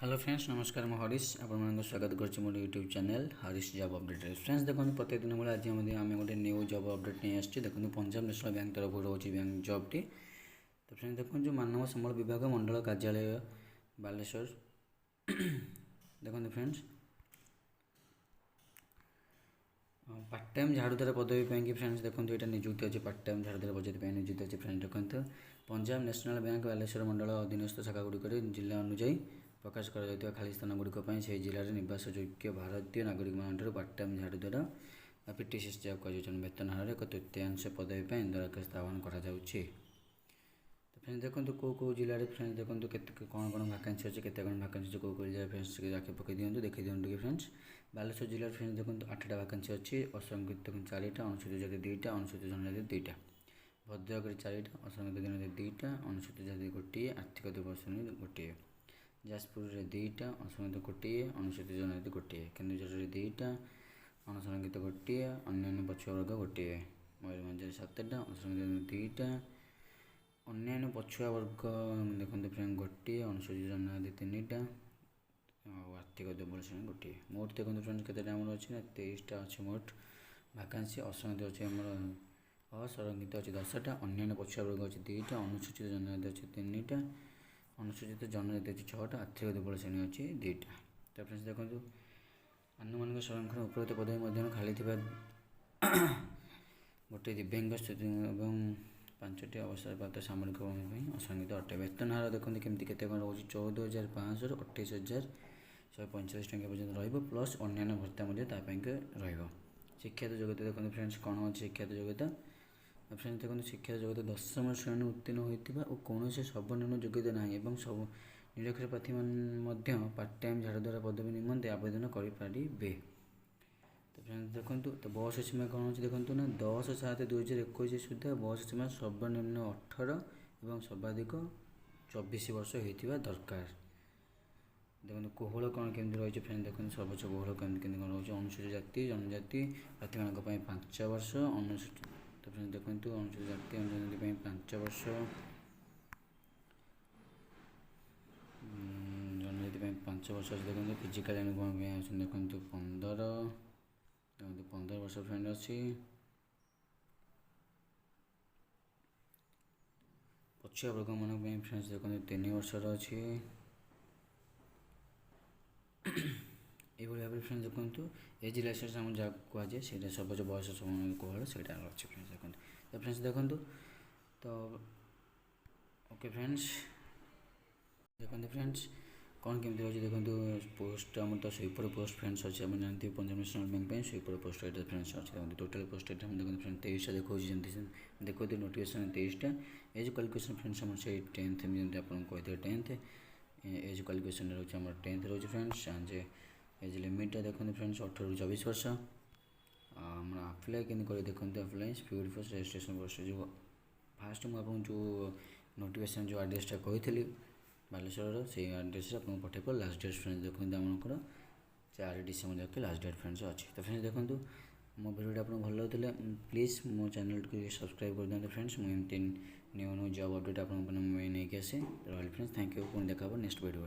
Hello friends नमस्कार मैं हरीश आपको स्वागत कर मोर YouTube channel Harish job update. Friends देखो प्रत्येक दिन भाई आज आम गोटे न्यू जॉब अपडेट नहीं आसी देखो पंजाब नेशनल बैंक तरफ रोच बैंक जॉब टी। तो फ्रेंड्स देखो जो मानव संबल विभाग मंडल कार्यालय बालेश्वर देखो फ्रेंड्स पार्ट टाइम झाड़ूदार पदवी कि फ्रेंड्स देखो यहाँ निजुक्ति अच्छी पार्ट टाइम झाड़ूदार पदवी निजुक्ति अच्छी फ्रेंड्स देखो पंजाब नेशनल बैंक बालेश्वर मंडल अधीनस्थ शाखा गुड़िक जिला अनुଯାयी प्रकाश कर खाली स्थान गुड़िक से जिले में निवास योग्य भारतीय नागरिक मान पार्ट टाइम झाड़ूदार पीटीसीएस जॉब कर वेतन हार एक तृतीयांश पदवी दरखास्त आह्वान कर। तो फ्रेंड्स देखो कौ जिले में फ्रेंड्स देखो कौन कौन वैकेंसी अच्छे के वैकेंसी कौ जिले फ्रेंड्स आखे पकई दिखाँ देखी दिखाँ फ्रेंड्स बालेश्वर जिले फ्रेंड्स देखो 8टा वैकेंसी अच्छी असंगठित 4टा अनुसूचित जाति 2टा अनुसूचित जनजाति 2टा भद्रक 4टा असंगठित जनजाति 2टा अनुसूचित जाति 1 आर्थिक दुर्बल श्रेणी 1 जाजपुर 2टा असंगठित 1 अनुसूचित जनजाति 1 केन्दुझर 2टा अनसंगठित 1 अन्य पछुआ वर्ग 1 मयूरभंज 7टा असंगठित 2टा अन्य पछुआ वर्ग देखो फ्रेंड 1 अनुसूचित जनजाति 3टा आर्थिक दुर्बल श्रेणी 1 मोट देखो फ्रेंड्स के अच्छी ना 23टा अच्छे मोट वैकेंसी असंगठित अच्छे आम असंगठित अच्छी 10टा अन्य पछुआ वर्ग अच्छी 2टा अनुसूचित जनजाति अच्छी 3टा अनुसूचित जनजाति अच्छी 6टा आर्थिक दुर्बल श्रेणी अच्छी 2टा। तो फ्रेंड्स देखो आनुमानिक संरक्षण उपरोक्त पदवी मध्य खाली गोटे दिव्यांग स्थिति और 5टी अवसर प्राप्त सामरिक कर्मी असंगठित अटे। वेतन हार देखते केमती के रोज 14,500 ରୁ 28,145 टଙ୍କା पर्यटन रहा अन्य भत्ता रहा। शिक्षागत योग्यता देखते फ्रेंड्स कौन अच्छे शिक्षागत योग्यता फ्रेंड्स देखते शिक्षागत योग्यता 10ମ श्रेणी उत्तीर्ण होता और कौन सर्वनिम्न योग्यता ना और सब निरक्षर प्रार्थी पार्ट टाइम झाड़ूदार पदवी निमंते आवेदन करें। तो फ्रेंड्स देखो तो बस सीमा कौन अच्छे देखो ना 10/7/2021 सुधा बस सीमा सर्वनिम्न 18 और सर्वाधिक 24 वर्ष होता दरकार। देखो कोहल कौन केमती रही फ्रेंड्स देखो सर्वोच्च कोहल केमती कौन रही अनुसूचित जाति जनजाति प्रार्थी मान 5 वर्ष अनुसूचित। तो फ्रेंड्स देखो अनुसूचित जाति जनजाति 5 वर्ष जनजाति 5 वर्ष देखो फिजिकाल एनुकम देखो 15 वर्ष फ्रेंड अच्छी पछुआ वर्ग मान फ्रेंड्स देखो 3 वर्षर अच्छी ये भाव फ्रेंड्स देखो एज लाइसेंस आम जहाँ कहुए से सर्वोच्च बयस कोहल से अच्छे फ्रेंड्स देखो। तो फ्रेंड्स देखो तो ओके फ्रेंड्स देखो फ्रेंड्स कौन केमती रही देखो पोस्ट आम तो स्वीपर पोस्ट फ्रेंड्स अच्छे आप जानते हैं Punjab national bank sweeper post ये फ्रेंड्स अच्छे देखो टोटाल पोस्ट देखो फ्रेंड्स 23टा देखो देखो नोटिफिकेशन 23टा एज क्वालिफिकेशन फ्रेंड्स आम से 10th जमी आपको कहते 10th एज क्वालिफिकेशन रोचे आम 10th रोचे फ्रेंड्स जे एज लिमिट देखते फ्रेंड्स 18 ରୁ 24 वर्ष आम आप्लाय के देखते apply speed first registration post जो फास्ट मुझे जो नोटिफिकेशन जो आड्रेसटा कही बालेश्वर से आड्रेस आपको पठेब लास्ट डेट फ्रेंड्स देखते आमर 4 डिसेम्बर जाके लास्ट डेट फ्रेंड्स अच्छी। तो फ्रेंड्स देखो मो वीडियो आपको भल लगे प्लीज़ मो चैनल को सब्सक्राइब कर दिखाते फ्रेंड्स मुझे न्यू न्यू जॉब अपडेट आपको नहीं आसे रही फ्रेंड्स थैंक यू पुणी देखा नेक्स्ट वीडियो।